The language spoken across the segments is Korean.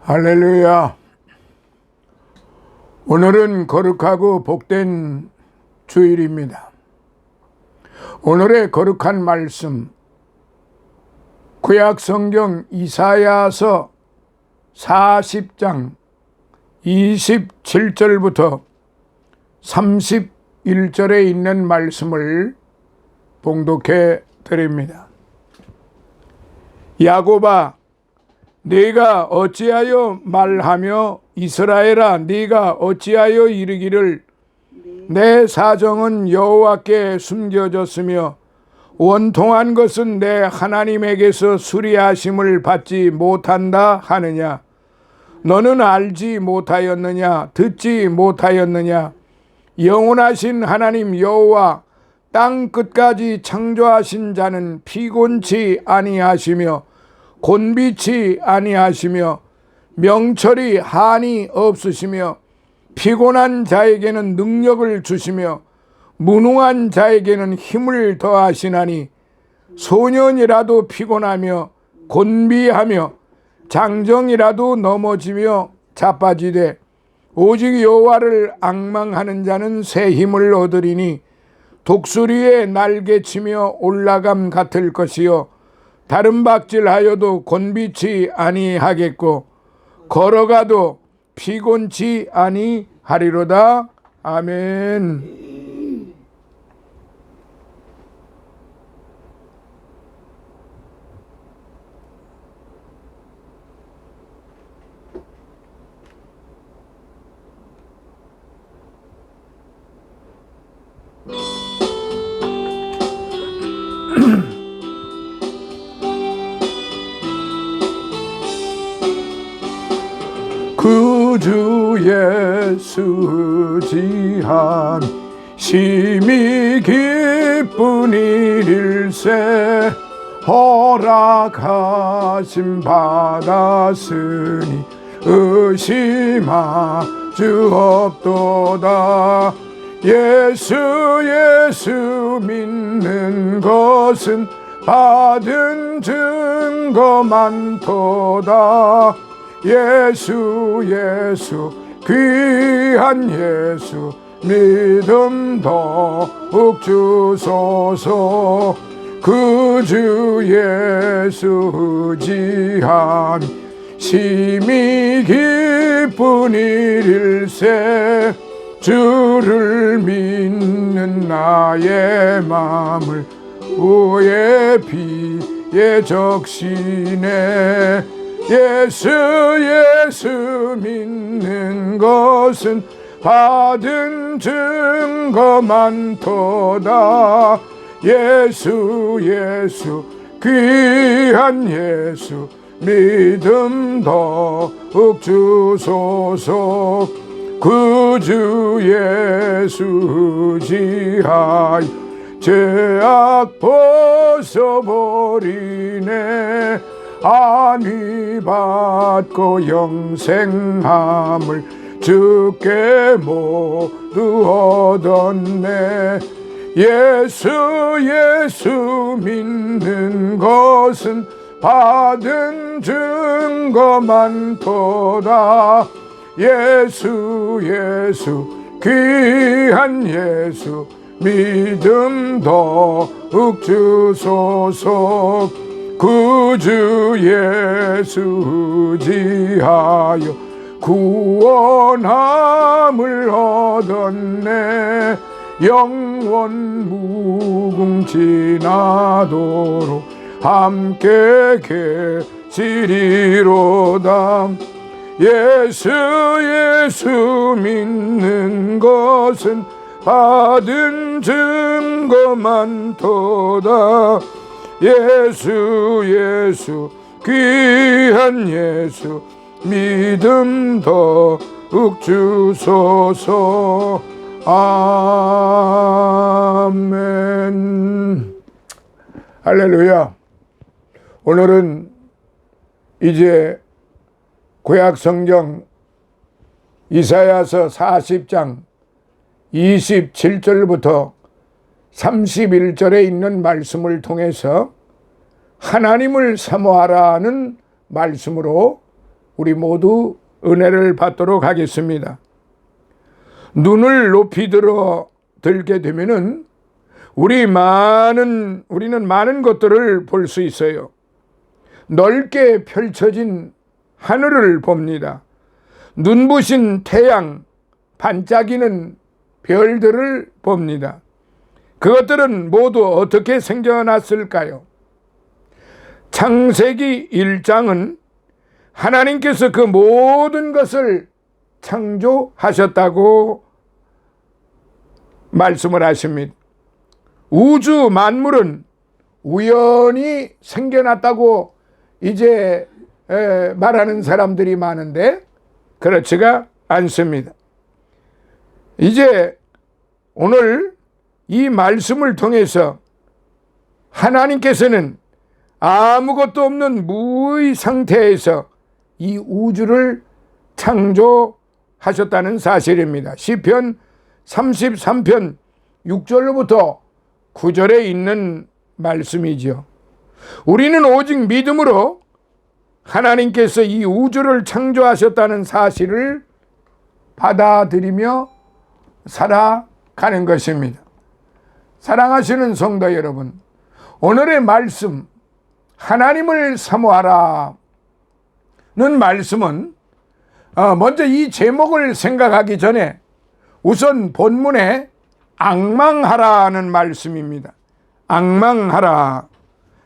할렐루야. 오늘은 거룩하고 복된 주일입니다. 오늘의 거룩한 말씀, 구약 성경 이사야서 40장 27절부터 31절에 있는 말씀을 봉독해 드립니다. 야곱아, 네가 어찌하여 말하며 이스라엘아, 네가 어찌하여 이르기를 내 사정은 여호와께 숨겨졌으며 원통한 것은 내 하나님에게서 수리하심을 받지 못한다 하느냐. 너는 알지 못하였느냐, 듣지 못하였느냐. 영원하신 하나님 여호와 땅 끝까지 창조하신 자는 피곤치 아니하시며 곤비치 아니하시며 명철이 한이 없으시며 피곤한 자에게는 능력을 주시며 무능한 자에게는 힘을 더하시나니 소년이라도 피곤하며 곤비하며 장정이라도 넘어지며 자빠지되 오직 여호와를 앙망하는 자는 새 힘을 얻으리니 독수리의 날개치며 올라감 같을 것이요 다른 박질하여도 곤비치 아니하겠고 걸어가도 피곤치 아니하리로다. 아멘. 구주 예수 지한 심히 기쁜 일일세 허락하심 받았으니 의심하 주 없도다. 예수 믿는 것은 받은 증거 많도다. 예수 귀한 예수 믿음 더욱 주소서. 구주 예수 의지한 심히 기쁜 일일세 주를 믿는 나의 마음을 우의 피에 적시네. 예수 믿는 것은 받은 증거 많도다. 예수 귀한 예수 믿음 더욱 주소서. 구주 예수 의지하여 죄악 벗어버리네. 안위 받고 영생함을 주께 모두 얻었네. 예수 믿는 것은 받은 증거 많도다. 예수 귀한 예수 믿음 더욱 주소서. 구주 예수 의지하여 구원함을 얻었네. 영원 무궁지나도록 함께 계시리로다. 예수 믿는 것은 받은 증거 많도다. 예수 귀한 예수 믿음 더욱 주소서. 아멘. 할렐루야. 오늘은 이제 구약 성경 이사야서 40장 27절부터 31절에 있는 말씀을 통해서 하나님을 사모하라는 말씀으로 우리 모두 은혜를 받도록 하겠습니다. 눈을 높이 들게 되면은 우리는 많은 것들을 볼 수 있어요. 넓게 펼쳐진 하늘을 봅니다. 눈부신 태양, 반짝이는 별들을 봅니다. 그것들은 모두 어떻게 생겨났을까요? 창세기 1장은 하나님께서 그 모든 것을 창조하셨다고 말씀을 하십니다. 우주 만물은 우연히 생겨났다고 이제 말하는 사람들이 많은데 그렇지가 않습니다. 이제 오늘 이 말씀을 통해서 하나님께서는 아무것도 없는 무의 상태에서 이 우주를 창조하셨다는 사실입니다. 시편 33편 6절로부터 9절에 있는 말씀이죠. 우리는 오직 믿음으로 하나님께서 이 우주를 창조하셨다는 사실을 받아들이며 살아가는 것입니다. 사랑하시는 성도 여러분, 오늘의 말씀 하나님을 사모하라는 말씀은 먼저 이 제목을 생각하기 전에 우선 본문에 앙망하라는 말씀입니다. 앙망하라.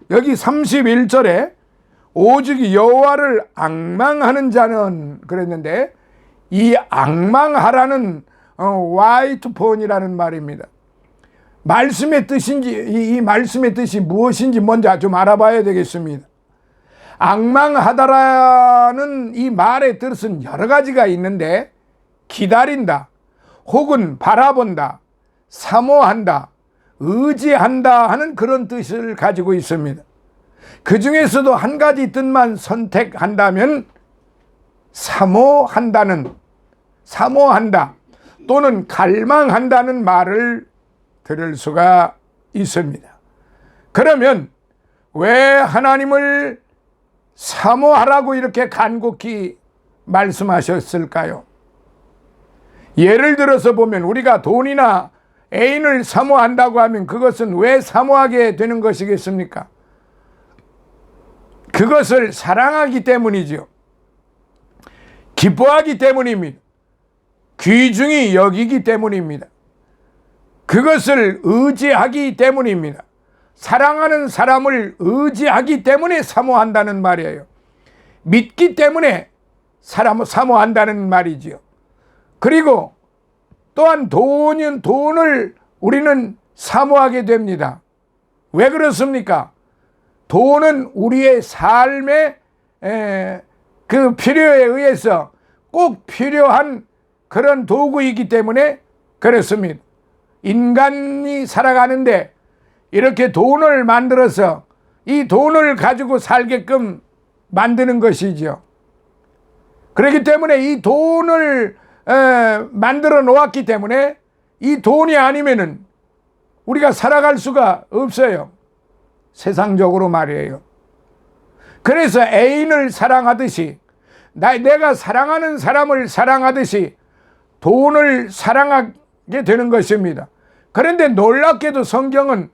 여기 31절에 오직 여호와를 앙망하는 자는 그랬는데 이 앙망하라는 와이트폰이라는 말입니다. 말씀의 뜻인지 이 말씀의 뜻이 무엇인지 먼저 좀 알아봐야 되겠습니다. 앙망하다라는 이 말의 뜻은 여러 가지가 있는데 기다린다, 혹은 바라본다, 사모한다, 의지한다 하는 그런 뜻을 가지고 있습니다. 그 중에서도 한 가지 뜻만 선택한다면 사모한다 또는 갈망한다는 말을 들을 수가 있습니다. 그러면 왜 하나님을 사모하라고 이렇게 간곡히 말씀하셨을까요? 예를 들어서 보면 우리가 돈이나 애인을 사모한다고 하면 그것은 왜 사모하게 되는 것이겠습니까? 그것을 사랑하기 때문이죠. 기뻐하기 때문입니다. 귀중히 여기기 때문입니다. 그것을 의지하기 때문입니다. 사랑하는 사람을 의지하기 때문에 사모한다는 말이에요. 믿기 때문에 사모한다는 말이지요. 그리고 또한 돈을 우리는 사모하게 됩니다. 왜 그렇습니까? 돈은 우리의 삶의 그 필요에 의해서 꼭 필요한 그런 도구이기 때문에 그렇습니다. 인간이 살아가는데 이렇게 돈을 만들어서 이 돈을 가지고 살게끔 만드는 것이죠. 그렇기 때문에 이 돈을 만들어 놓았기 때문에 이 돈이 아니면은 우리가 살아갈 수가 없어요. 세상적으로 말이에요. 그래서 애인을 사랑하듯이 내가 사랑하는 사람을 사랑하듯이 돈을 사랑하게 되는 것입니다. 그런데 놀랍게도 성경은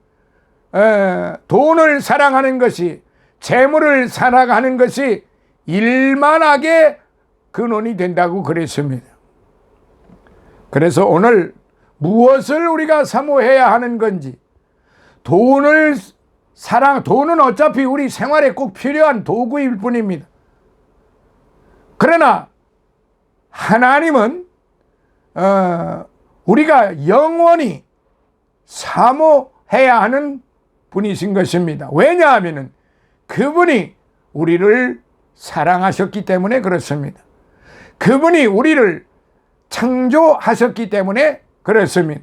돈을 사랑하는 것이, 재물을 사랑하는 것이 일만하게 근원이 된다고 그랬습니다. 그래서 오늘 무엇을 우리가 사모해야 하는 건지, 돈은 어차피 우리 생활에 꼭 필요한 도구일 뿐입니다. 그러나 하나님은 우리가 영원히 사모해야 하는 분이신 것입니다. 왜냐하면 그분이 우리를 사랑하셨기 때문에 그렇습니다. 그분이 우리를 창조하셨기 때문에 그렇습니다.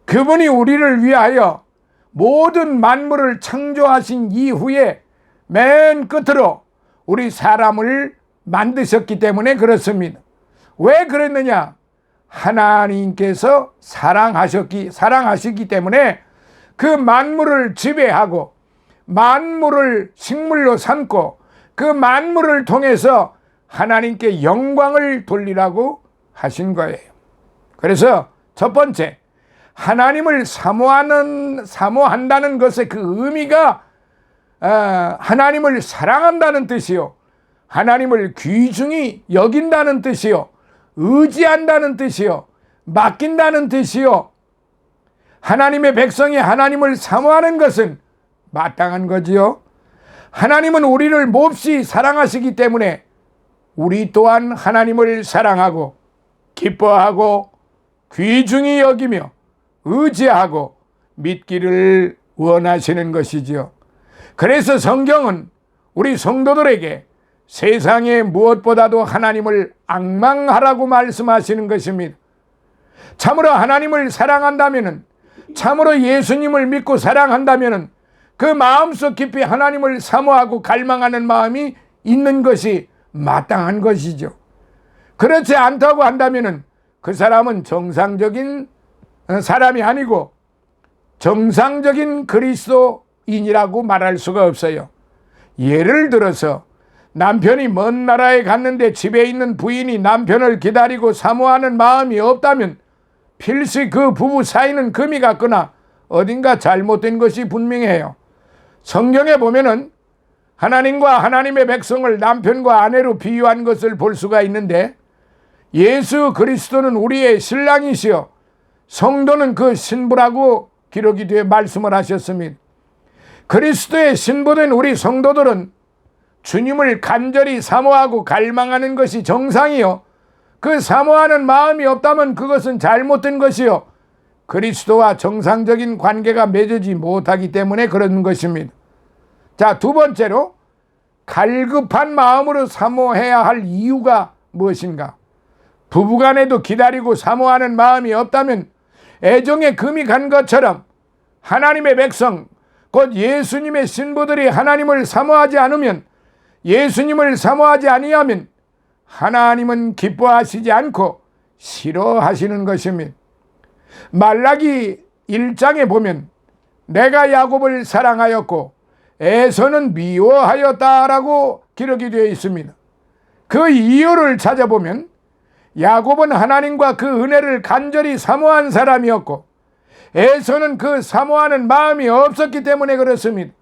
그분이 우리를 위하여 모든 만물을 창조하신 이후에 맨 끝으로 우리 사람을 만드셨기 때문에 그렇습니다. 왜 그랬느냐? 하나님께서 사랑하시기 때문에 그 만물을 지배하고 만물을 식물로 삼고 그 만물을 통해서 하나님께 영광을 돌리라고 하신 거예요. 그래서 첫 번째, 하나님을 사모한다는 것의 그 의미가 하나님을 사랑한다는 뜻이요, 하나님을 귀중히 여긴다는 뜻이요, 의지한다는 뜻이요, 맡긴다는 뜻이요. 하나님의 백성이 하나님을 사모하는 것은 마땅한 거지요. 하나님은 우리를 몹시 사랑하시기 때문에 우리 또한 하나님을 사랑하고 기뻐하고 귀중히 여기며 의지하고 믿기를 원하시는 것이지요. 그래서 성경은 우리 성도들에게 세상에 무엇보다도 하나님을 앙망하라고 말씀하시는 것입니다. 참으로 하나님을 사랑한다면, 참으로 예수님을 믿고 사랑한다면 그 마음속 깊이 하나님을 사모하고 갈망하는 마음이 있는 것이 마땅한 것이죠. 그렇지 않다고 한다면 그 사람은 정상적인 사람이 아니고 정상적인 그리스도인이라고 말할 수가 없어요. 예를 들어서 남편이 먼 나라에 갔는데 집에 있는 부인이 남편을 기다리고 사모하는 마음이 없다면 필시 그 부부 사이는 금이 갔거나 어딘가 잘못된 것이 분명해요. 성경에 보면은 하나님과 하나님의 백성을 남편과 아내로 비유한 것을 볼 수가 있는데, 예수 그리스도는 우리의 신랑이시여 성도는 그 신부라고 기록이 되어 말씀을 하셨습니다. 그리스도의 신부된 우리 성도들은 주님을 간절히 사모하고 갈망하는 것이 정상이요, 그 사모하는 마음이 없다면 그것은 잘못된 것이요, 그리스도와 정상적인 관계가 맺어지지 못하기 때문에 그런 것입니다. 자, 두 번째로 갈급한 마음으로 사모해야 할 이유가 무엇인가? 부부간에도 기다리고 사모하는 마음이 없다면 애정에 금이 간 것처럼 하나님의 백성, 곧 예수님의 신부들이 하나님을 사모하지 않으면, 예수님을 사모하지 아니하면 하나님은 기뻐하시지 않고 싫어하시는 것입니다. 말라기 1장에 보면 내가 야곱을 사랑하였고 에서는 미워하였다라고 기록이 되어 있습니다. 그 이유를 찾아보면 야곱은 하나님과 그 은혜를 간절히 사모한 사람이었고 에서는 그 사모하는 마음이 없었기 때문에 그렇습니다.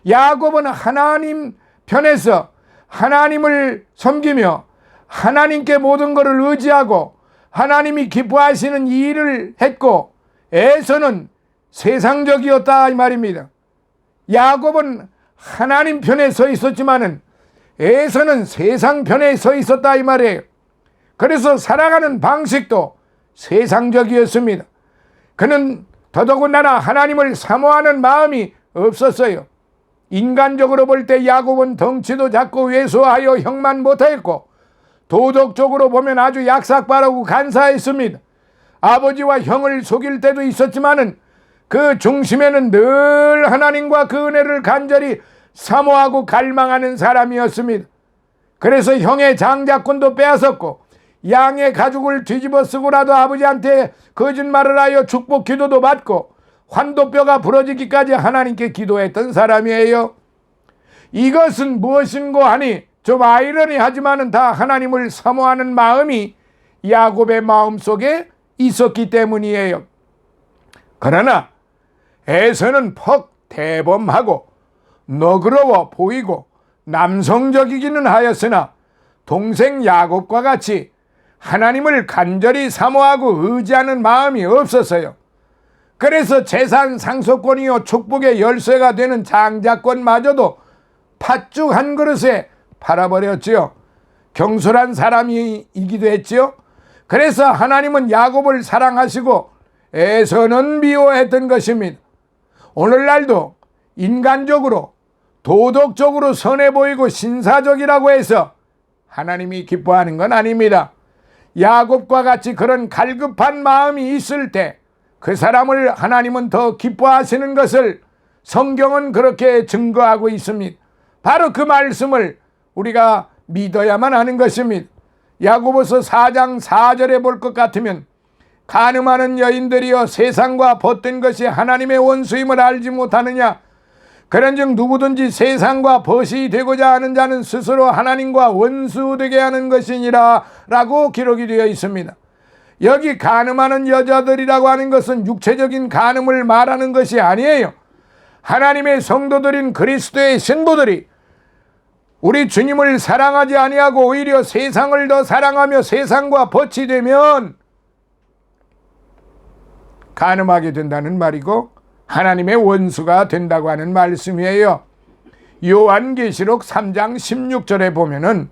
야곱은 하나님 편에서 하나님을 섬기며 하나님께 모든 것을 의지하고 하나님이 기뻐하시는 일을 했고, 에서는 세상적이었다 이 말입니다. 야곱은 하나님 편에 서 있었지만은 에서는 세상 편에 서 있었다 이 말이에요. 그래서 살아가는 방식도 세상적이었습니다. 그는 더더군다나 하나님을 사모하는 마음이 없었어요. 인간적으로 볼 때 야곱은 덩치도 작고 왜소하여 형만 못하였고, 도덕적으로 보면 아주 약삭빠르고 간사했습니다. 아버지와 형을 속일 때도 있었지만은 그 중심에는 늘 하나님과 그 은혜를 간절히 사모하고 갈망하는 사람이었습니다. 그래서 형의 장자권도 빼앗았고 양의 가죽을 뒤집어 쓰고라도 아버지한테 거짓말을 하여 축복 기도도 받고 환도뼈가 부러지기까지 하나님께 기도했던 사람이에요. 이것은 무엇인고 하니 좀 아이러니하지만은 다 하나님을 사모하는 마음이 야곱의 마음속에 있었기 때문이에요. 그러나 에서는 퍽 대범하고 너그러워 보이고 남성적이기는 하였으나 동생 야곱과 같이 하나님을 간절히 사모하고 의지하는 마음이 없었어요. 그래서 재산 상속권이요 축복의 열쇠가 되는 장자권마저도 팥죽 한 그릇에 팔아버렸지요. 경솔한 사람이기도 했지요. 그래서 하나님은 야곱을 사랑하시고 에서는 미워했던 것입니다. 오늘날도 인간적으로 도덕적으로 선해 보이고 신사적이라고 해서 하나님이 기뻐하는 건 아닙니다. 야곱과 같이 그런 갈급한 마음이 있을 때 그 사람을 하나님은 더 기뻐하시는 것을 성경은 그렇게 증거하고 있습니다. 바로 그 말씀을 우리가 믿어야만 하는 것입니다. 야고보서 4장 4절에 볼 것 같으면 가늠하는 여인들이여 세상과 벗된 것이 하나님의 원수임을 알지 못하느냐. 그런즉 누구든지 세상과 벗이 되고자 하는 자는 스스로 하나님과 원수되게 하는 것이니라 라고 기록이 되어 있습니다. 여기 간음하는 여자들이라고 하는 것은 육체적인 간음을 말하는 것이 아니에요. 하나님의 성도들인 그리스도의 신부들이 우리 주님을 사랑하지 아니하고 오히려 세상을 더 사랑하며 세상과 벗이 되면 간음하게 된다는 말이고 하나님의 원수가 된다고 하는 말씀이에요. 요한계시록 3장 16절에 보면은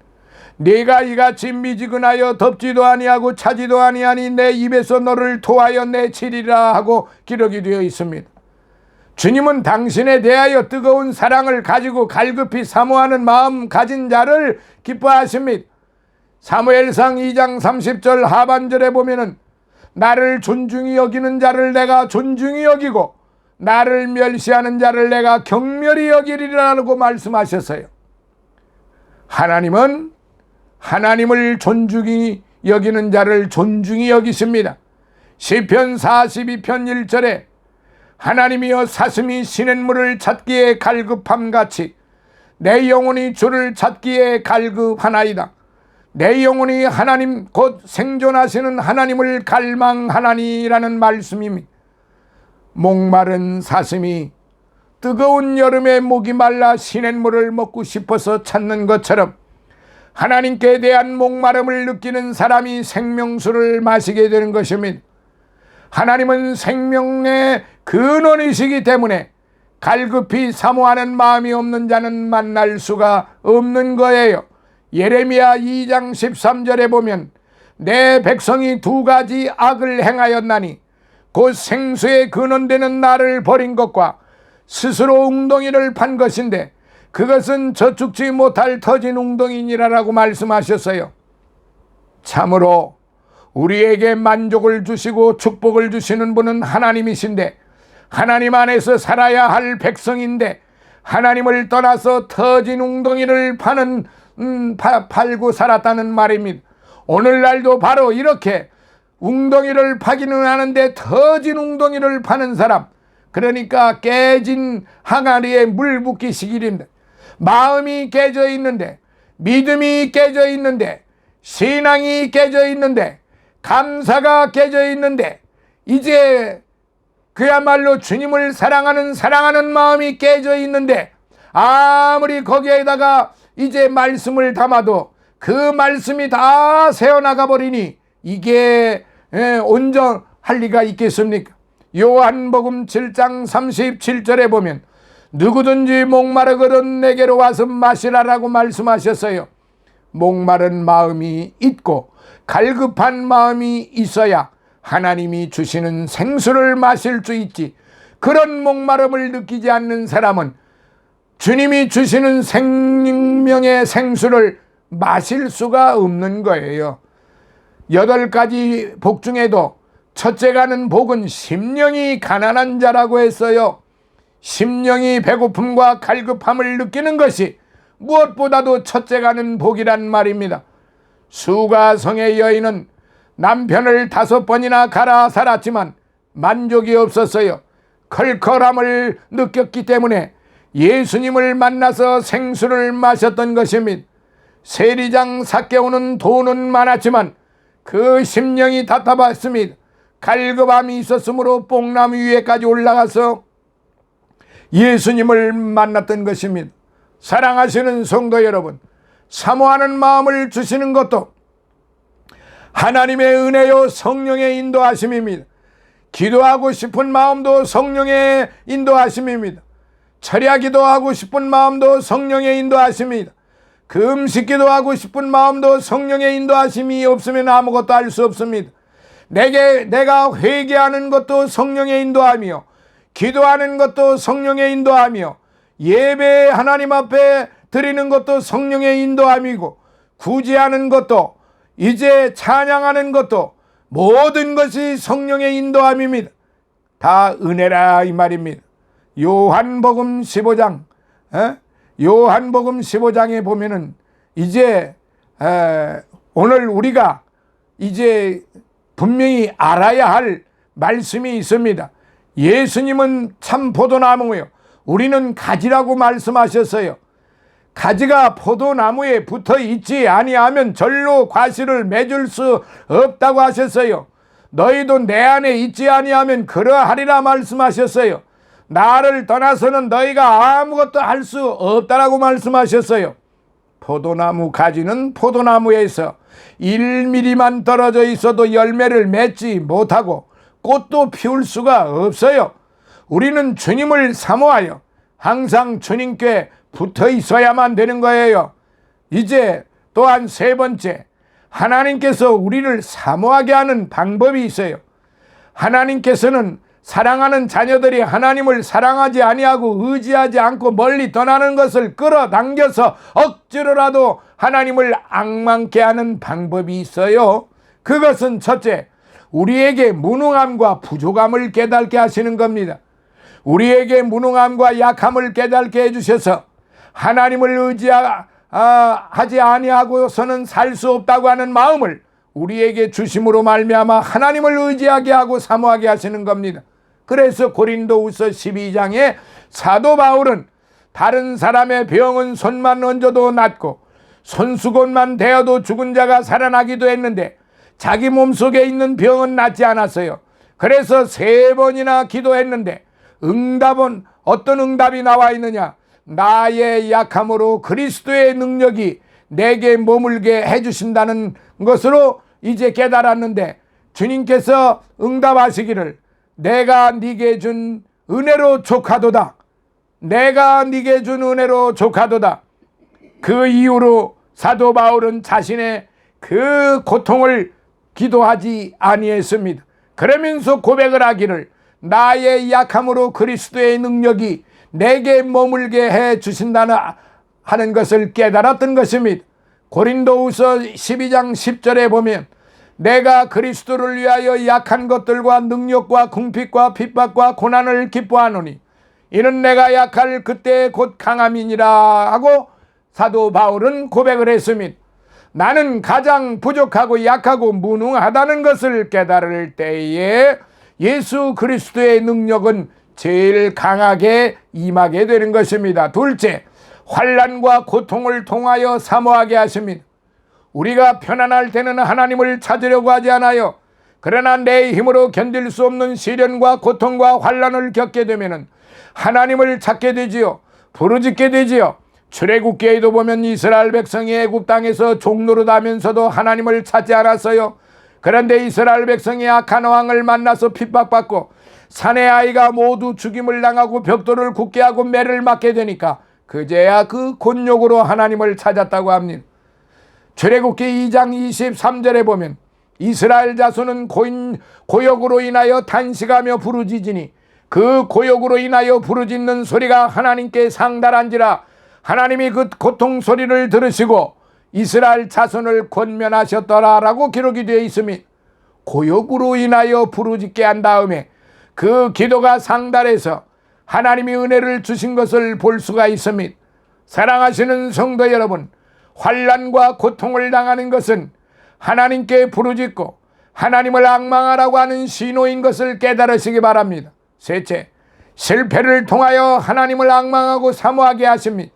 네가 이같이 미지근하여 덥지도 아니하고 차지도 아니하니 내 입에서 너를 토하여 내치리라 하고 기록이 되어 있습니다. 주님은 당신에 대하여 뜨거운 사랑을 가지고 갈급히 사모하는 마음 가진 자를 기뻐하십니다. 사무엘상 2장 30절 하반절에 보면은 나를 존중히 여기는 자를 내가 존중히 여기고 나를 멸시하는 자를 내가 경멸히 여기리라고 말씀하셨어요. 하나님은 하나님을 존중히 여기는 자를 존중히 여기십니다. 시편 42편 1절에 하나님이여 사슴이 시냇물을 찾기에 갈급함같이 내 영혼이 주를 찾기에 갈급하나이다. 내 영혼이 하나님 곧 생존하시는 하나님을 갈망하나니라는 말씀입니다. 목마른 사슴이 뜨거운 여름에 목이 말라 시냇물을 먹고 싶어서 찾는 것처럼 하나님께 대한 목마름을 느끼는 사람이 생명수를 마시게 되는 것입니다. 하나님은 생명의 근원이시기 때문에 갈급히 사모하는 마음이 없는 자는 만날 수가 없는 거예요. 예레미야 2장 13절에 보면 내 백성이 두 가지 악을 행하였나니 곧 생수의 근원되는 나를 버린 것과 스스로 웅덩이를 판 것인데 그것은 저축지 못할 터진 웅덩이니라라고 말씀하셨어요. 참으로 우리에게 만족을 주시고 축복을 주시는 분은 하나님이신데 하나님 안에서 살아야 할 백성인데 하나님을 떠나서 터진 웅덩이를 팔고 살았다는 말입니다. 오늘날도 바로 이렇게 웅덩이를 파기는 하는데 터진 웅덩이를 파는 사람, 그러니까 깨진 항아리에 물 붓기 시기입니다. 마음이 깨져 있는데, 믿음이 깨져 있는데, 신앙이 깨져 있는데, 감사가 깨져 있는데, 이제 그야말로 주님을 사랑하는 마음이 깨져 있는데 아무리 거기에다가 이제 말씀을 담아도 그 말씀이 다 새어나가 버리니 이게 온전할 리가 있겠습니까? 요한복음 7장 37절에 보면 누구든지 목마르거든 내게로 와서 마시라라고 말씀하셨어요. 목마른 마음이 있고 갈급한 마음이 있어야 하나님이 주시는 생수를 마실 수 있지. 그런 목마름을 느끼지 않는 사람은 주님이 주시는 생명의 생수를 마실 수가 없는 거예요. 8가지 복 중에도 첫째가는 복은 심령이 가난한 자라고 했어요. 심령이 배고픔과 갈급함을 느끼는 것이 무엇보다도 첫째가는 복이란 말입니다. 수가성의 여인은 남편을 5번이나 갈아 살았지만 만족이 없었어요. 컬컬함을 느꼈기 때문에 예수님을 만나서 생수를 마셨던 것입니다. 세리장 삭개오는 돈은 많았지만 그 심령이 답답했습니다. 갈급함이 있었으므로 뽕나무 위에까지 올라가서 예수님을 만났던 것입니다. 사랑하시는 성도 여러분, 사모하는 마음을 주시는 것도 하나님의 은혜요 성령의 인도하심입니다. 기도하고 싶은 마음도 성령의 인도하심입니다. 철야 기도하고 싶은 마음도 성령의 인도하심입니다. 금식 기도하고 싶은 마음도 성령의 인도하심이 없으면 아무것도 할 수 없습니다. 내가 회개하는 것도 성령의 인도하며 기도하는 것도 성령의 인도하며 예배 하나님 앞에 드리는 것도 성령의 인도함이고 구제하는 것도 이제 찬양하는 것도 모든 것이 성령의 인도함입니다. 다 은혜라 이 말입니다. 요한복음 15장 요한복음 15장에 보면은 이제 오늘 우리가 이제 분명히 알아야 할 말씀이 있습니다. 예수님은 참 포도나무요 우리는 가지라고 말씀하셨어요. 가지가 포도나무에 붙어 있지 아니하면 절로 과실을 맺을 수 없다고 하셨어요. 너희도 내 안에 있지 아니하면 그러하리라 말씀하셨어요. 나를 떠나서는 너희가 아무것도 할 수 없다라고 말씀하셨어요. 포도나무 가지는 포도나무에서 1mm만 떨어져 있어도 열매를 맺지 못하고 꽃도 피울 수가 없어요. 우리는 주님을 사모하여 항상 주님께 붙어 있어야만 되는 거예요. 이제 또한 세 번째, 하나님께서 우리를 사모하게 하는 방법이 있어요. 하나님께서는 사랑하는 자녀들이 하나님을 사랑하지 아니하고 의지하지 않고 멀리 떠나는 것을 끌어당겨서 억지로라도 하나님을 앙망케 하는 방법이 있어요. 그것은 첫째, 우리에게 무능함과 부족함을 깨닫게 하시는 겁니다. 우리에게 무능함과 약함을 깨닫게 해주셔서 하나님을 의지하지 아니하고서는 살 수 없다고 하는 마음을 우리에게 주심으로 말미암아 하나님을 의지하게 하고 사모하게 하시는 겁니다. 그래서 고린도후서 12장에 사도 바울은 다른 사람의 병은 손만 얹어도 낫고 손수건만 대어도 죽은 자가 살아나기도 했는데 자기 몸속에 있는 병은 낫지 않았어요. 그래서 3번이나 기도했는데 어떤 응답이 나와 있느냐? 나의 약함으로 그리스도의 능력이 내게 머물게 해주신다는 것으로 이제 깨달았는데, 주님께서 응답하시기를 내가 네게 준 은혜로 족하도다. 내가 네게 준 은혜로 족하도다. 그 이후로 사도 바울은 자신의 그 고통을 기도하지 아니했습니다. 그러면서 고백을 하기를 나의 약함으로 그리스도의 능력이 내게 머물게 해 주신다는 하는 것을 깨달았던 것입니다. 고린도후서 12장 10절에 보면 내가 그리스도를 위하여 약한 것들과 능력과 궁핍과 핍박과 고난을 기뻐하노니 이는 내가 약할 그때 곧 강함이니라 하고 사도 바울은 고백을 했습니다. 나는 가장 부족하고 약하고 무능하다는 것을 깨달을 때에 예수 그리스도의 능력은 제일 강하게 임하게 되는 것입니다. 둘째, 환난과 고통을 통하여 사모하게 하십니다. 우리가 편안할 때는 하나님을 찾으려고 하지 않아요. 그러나 내 힘으로 견딜 수 없는 시련과 고통과 환난을 겪게 되면 하나님을 찾게 되지요. 부르짖게 되지요. 출애굽기에도 보면 이스라엘 백성이 애굽 땅에서 종노릇하면서도 하나님을 찾지 않았어요. 그런데 이스라엘 백성이 악한 왕을 만나서 핍박받고 사내 아이가 모두 죽임을 당하고 벽돌을 굳게 하고 매를 맞게 되니까 그제야 그 곤욕으로 하나님을 찾았다고 합니다. 출애굽기 2장 23절에 보면 이스라엘 자손은 고역으로 인하여 탄식하며 부르짖으니 그 고역으로 인하여 부르짖는 소리가 하나님께 상달한지라 하나님이 그 고통 소리를 들으시고 이스라엘 자손을 권면하셨더라라고 기록이 되어 있으니 고역으로 인하여 부르짖게 한 다음에 그 기도가 상달해서 하나님이 은혜를 주신 것을 볼 수가 있습니다. 사랑하시는 성도 여러분, 환난과 고통을 당하는 것은 하나님께 부르짖고 하나님을 앙망하라고 하는 신호인 것을 깨달으시기 바랍니다. 셋째, 실패를 통하여 하나님을 앙망하고 사모하게 하십니다.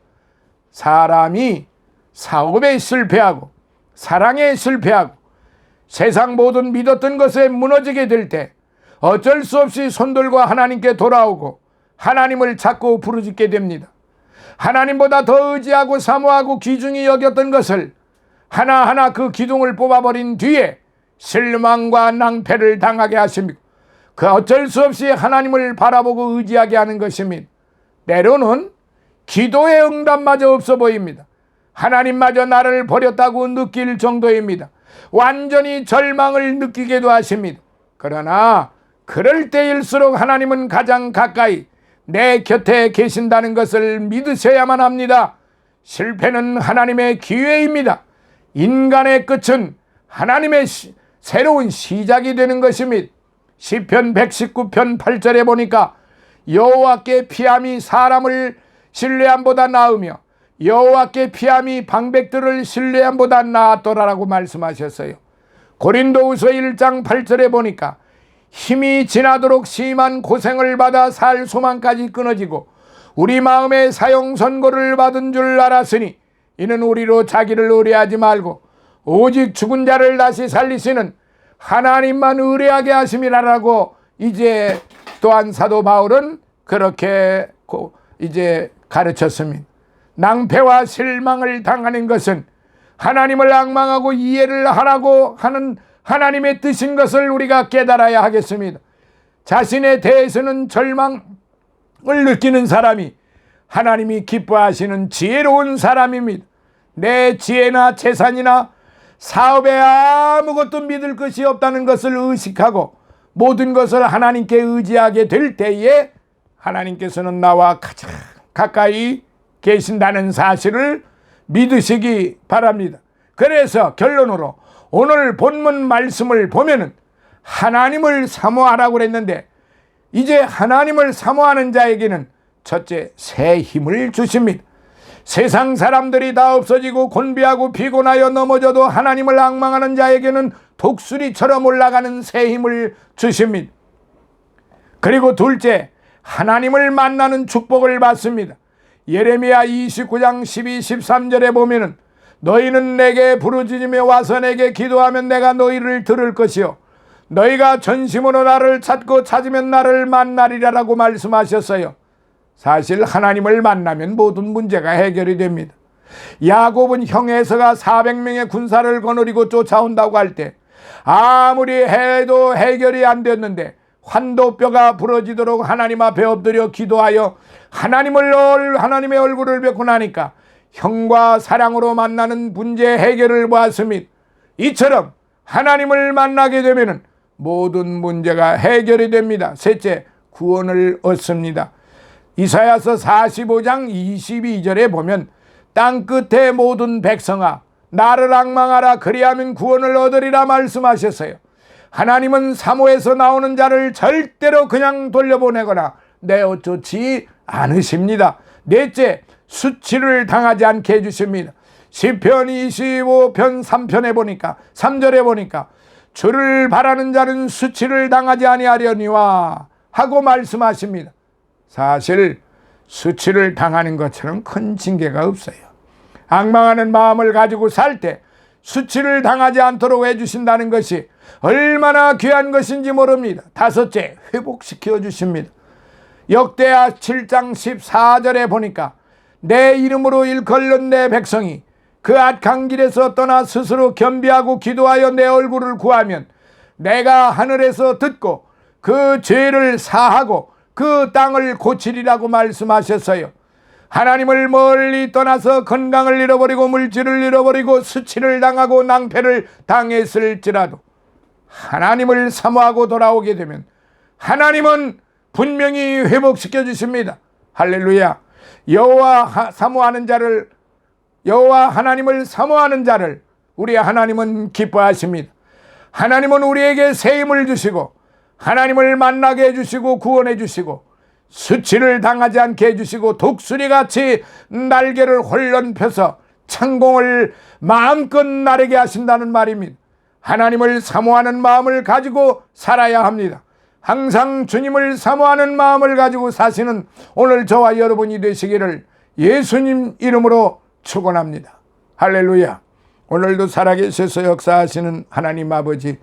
사람이 사업에 실패하고 사랑에 실패하고 세상 모든 믿었던 것에 무너지게 될 때 어쩔 수 없이 손들고 하나님께 돌아오고 하나님을 찾고 부르짖게 됩니다. 하나님보다 더 의지하고 사모하고 귀중히 여겼던 것을 하나하나 그 기둥을 뽑아버린 뒤에 실망과 낭패를 당하게 하십니다. 그 어쩔 수 없이 하나님을 바라보고 의지하게 하는 것입니다. 때로는 기도의 응답마저 없어 보입니다. 하나님마저 나를 버렸다고 느낄 정도입니다. 완전히 절망을 느끼게도 하십니다. 그러나 그럴 때일수록 하나님은 가장 가까이 내 곁에 계신다는 것을 믿으셔야만 합니다. 실패는 하나님의 기회입니다. 인간의 끝은 하나님의 새로운 시작이 되는 것입니다. 시편 119편 8절에 보니까 여호와께 피함이 사람을 신뢰함보다 나으며 여호와께 피함이 방백들을 신뢰함보다 나았더라라고 말씀하셨어요. 고린도후서 1장 8절에 보니까 힘이 지나도록 심한 고생을 받아 살 소망까지 끊어지고 우리 마음에 사형 선고를 받은 줄 알았으니 이는 우리로 자기를 의뢰하지 말고 오직 죽은 자를 다시 살리시는 하나님만 의뢰하게 하심이라라고 이제 또한 사도 바울은 그렇게 이제 가르쳤습니다. 낭패와 실망을 당하는 것은 하나님을 앙망하고 이해를 하라고 하는 하나님의 뜻인 것을 우리가 깨달아야 하겠습니다. 자신에 대해서는 절망을 느끼는 사람이 하나님이 기뻐하시는 지혜로운 사람입니다. 내 지혜나 재산이나 사업에 아무것도 믿을 것이 없다는 것을 의식하고 모든 것을 하나님께 의지하게 될 때에 하나님께서는 나와 가장 가까이 계신다는 사실을 믿으시기 바랍니다. 그래서 결론으로 오늘 본문 말씀을 보면은 하나님을 사모하라고 그랬는데 이제 하나님을 사모하는 자에게는 첫째, 새 힘을 주십니다. 세상 사람들이 다 없어지고 곤비하고 피곤하여 넘어져도 하나님을 앙망하는 자에게는 독수리처럼 올라가는 새 힘을 주십니다. 그리고 둘째, 하나님을 만나는 축복을 받습니다. 예레미야 29장 12, 13절에 보면은 너희는 내게 부르짖으며 와서 내게 기도하면 내가 너희를 들을 것이요 너희가 전심으로 나를 찾고 찾으면 나를 만나리라라고 말씀하셨어요. 사실 하나님을 만나면 모든 문제가 해결이 됩니다. 야곱은 형 에서가 400명의 군사를 거느리고 쫓아온다고 할 때 아무리 해도 해결이 안 됐는데 환도뼈가 부러지도록 하나님 앞에 엎드려 기도하여 하나님의 얼굴을 뵙고 나니까 형과 사랑으로 만나는 문제 해결을 보았습니다. 이처럼 하나님을 만나게 되면 모든 문제가 해결이 됩니다. 셋째, 구원을 얻습니다. 이사야서 45장 22절에 보면 땅 끝의 모든 백성아 나를 앙망하라 그리하면 구원을 얻으리라 말씀하셨어요. 하나님은 사모에서 나오는 자를 절대로 그냥 돌려보내거나 내어쫓지 않으십니다. 넷째, 수치를 당하지 않게 해주십니다. 시편 25편 3편에 보니까 3절에 보니까 주를 바라는 자는 수치를 당하지 아니하려니와 하고 말씀하십니다. 사실 수치를 당하는 것처럼 큰 징계가 없어요. 앙망하는 마음을 가지고 살 때 수치를 당하지 않도록 해주신다는 것이 얼마나 귀한 것인지 모릅니다. 다섯째, 회복시켜 주십니다. 역대하 7장 14절에 보니까 내 이름으로 일컬는 내 백성이 그 악한 길에서 떠나 스스로 겸비하고 기도하여 내 얼굴을 구하면 내가 하늘에서 듣고 그 죄를 사하고 그 땅을 고치리라고 말씀하셨어요. 하나님을 멀리 떠나서 건강을 잃어버리고 물질을 잃어버리고 수치를 당하고 낭패를 당했을지라도 하나님을 사모하고 돌아오게 되면 하나님은 분명히 회복시켜 주십니다. 할렐루야. 여호와 하나님을 사모하는 자를 우리 하나님은 기뻐하십니다. 하나님은 우리에게 새 힘을 주시고 하나님을 만나게 해주시고 구원해 주시고 수치를 당하지 않게 해주시고 독수리같이 날개를 홀런 펴서 창공을 마음껏 나르게 하신다는 말입니다. 하나님을 사모하는 마음을 가지고 살아야 합니다. 항상 주님을 사모하는 마음을 가지고 사시는 오늘 저와 여러분이 되시기를 예수님 이름으로 축원합니다. 할렐루야. 오늘도 살아계셔서 역사하시는 하나님 아버지,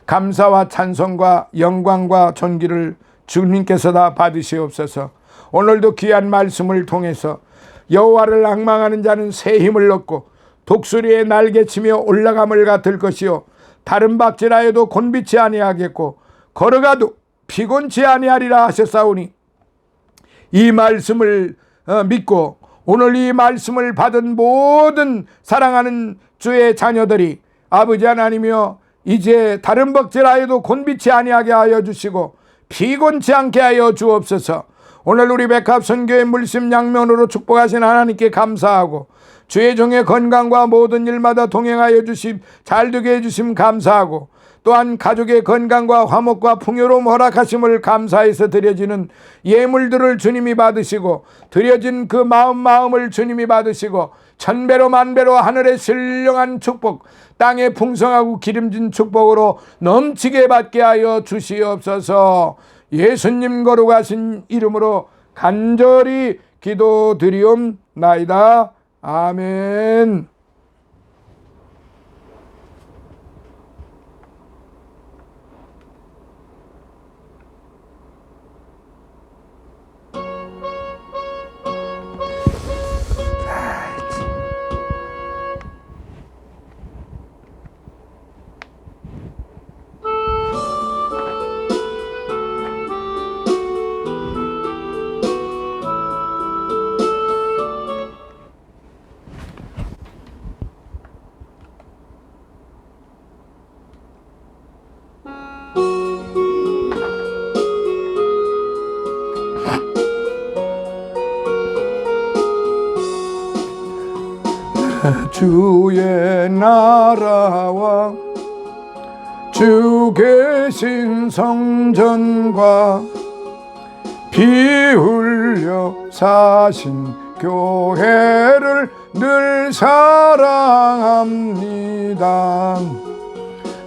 감사와 찬송과 영광과 존귀를 주님께서 다 받으시옵소서. 오늘도 귀한 말씀을 통해서 여호와를 앙망하는 자는 새 힘을 얻고 독수리의 날개치며 올라감을 같을 것이요 다른 박질하여도 곤비치 아니하겠고 걸어가도 피곤치 아니하리라 하셨사오니 이 말씀을 믿고 오늘 이 말씀을 받은 모든 사랑하는 주의 자녀들이 아버지 하나님이여 이제 다른 박질하여도 곤비치 아니하게 하여 주시고 피곤치 않게 하여 주옵소서. 오늘 우리 백합선교회 물심양면으로 축복하신 하나님께 감사하고 주의 종의 건강과 모든 일마다 동행하여 주심 잘되게 해주심 감사하고 또한 가족의 건강과 화목과 풍요로움 허락하심을 감사해서 드려지는 예물들을 주님이 받으시고 드려진 그 마음을 주님이 받으시고 천배로 만배로 하늘의 신령한 축복 땅에 풍성하고 기름진 축복으로 넘치게 받게 하여 주시옵소서. 예수님 거룩하신 이름으로 간절히 기도드리옵나이다. 아멘. 주의 나라와 주 계신 성전과 피 흘려 사신 교회를 늘 사랑합니다.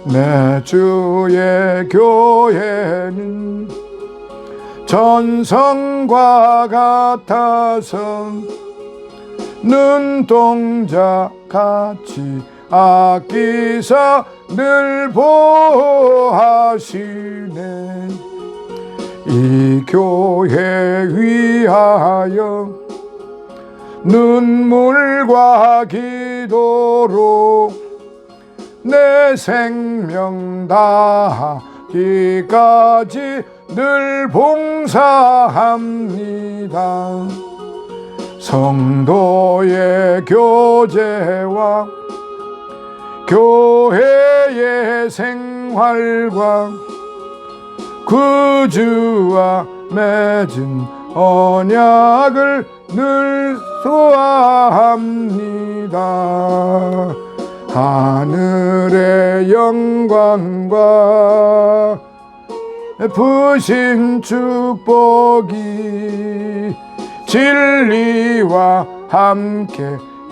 내 주의 교회는 전성과 같아서 눈동자 같이 아끼사 늘 보호하시네. 이 교회 위하여 눈물과 기도로 내 생명 다하기까지 늘 봉사합니다. 성도의 교제와 교회의 생활과 그 주와 맺은 언약을 늘 소화합니다. 하늘의 영광과 부신 축복이 진리와 함께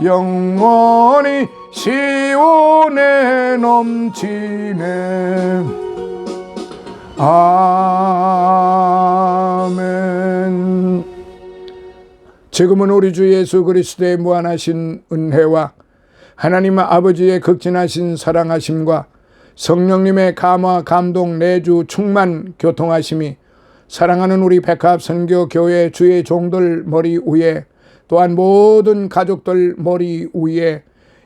영원히 시온에 넘치네. 아멘. 지금은 우리 주 예수 그리스도의 무한하신 은혜와 하나님 아버지의 극진하신 사랑하심과 성령님의 감화 감동 내주 충만 교통하심이 사랑하는 우리 백합 선교 교회 주의 종들 머리 위에 또한 모든 가족들 머리 위에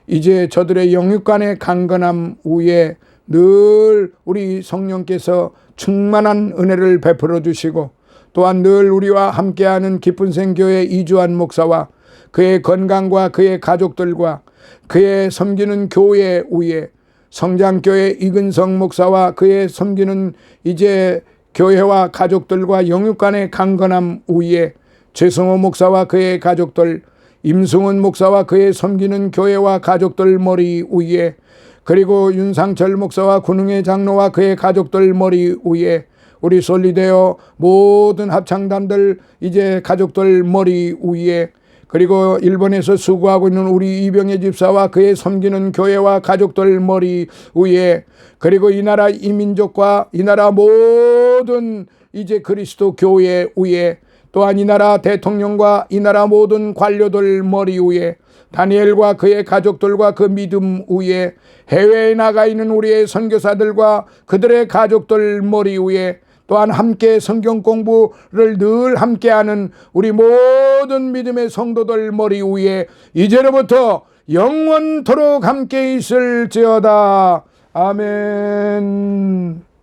이제 저들의 영육간의 강건함 위에 늘 우리 성령께서 충만한 은혜를 베풀어 주시고 또한 늘 우리와 함께하는 기쁜 생교회 이주환 목사와 그의 건강과 그의 가족들과 그의 섬기는 교회 위에 성장교회 이근성 목사와 그의 섬기는 이제 교회와 가족들과 영육간의 강건함 위에 최성호 목사와 그의 가족들, 임승훈 목사와 그의 섬기는 교회와 가족들 머리 위에 그리고 윤상철 목사와 군흥회 장로와 그의 가족들 머리 위에 우리 솔리데오 모든 합창단들 이제 가족들 머리 위에 그리고 일본에서 수고하고 있는 우리 이병혜 집사와 그의 섬기는 교회와 가족들 머리 위에 그리고 이 나라 이민족과 이 나라 모든 이제 그리스도 교회 위에 또한 이 나라 대통령과 이 나라 모든 관료들 머리 위에 다니엘과 그의 가족들과 그 믿음 위에 해외에 나가 있는 우리의 선교사들과 그들의 가족들 머리 위에 또한 함께 성경 공부를 늘 함께하는 우리 모든 믿음의 성도들 머리 위에 이제로부터 영원토록 함께 있을지어다. 아멘.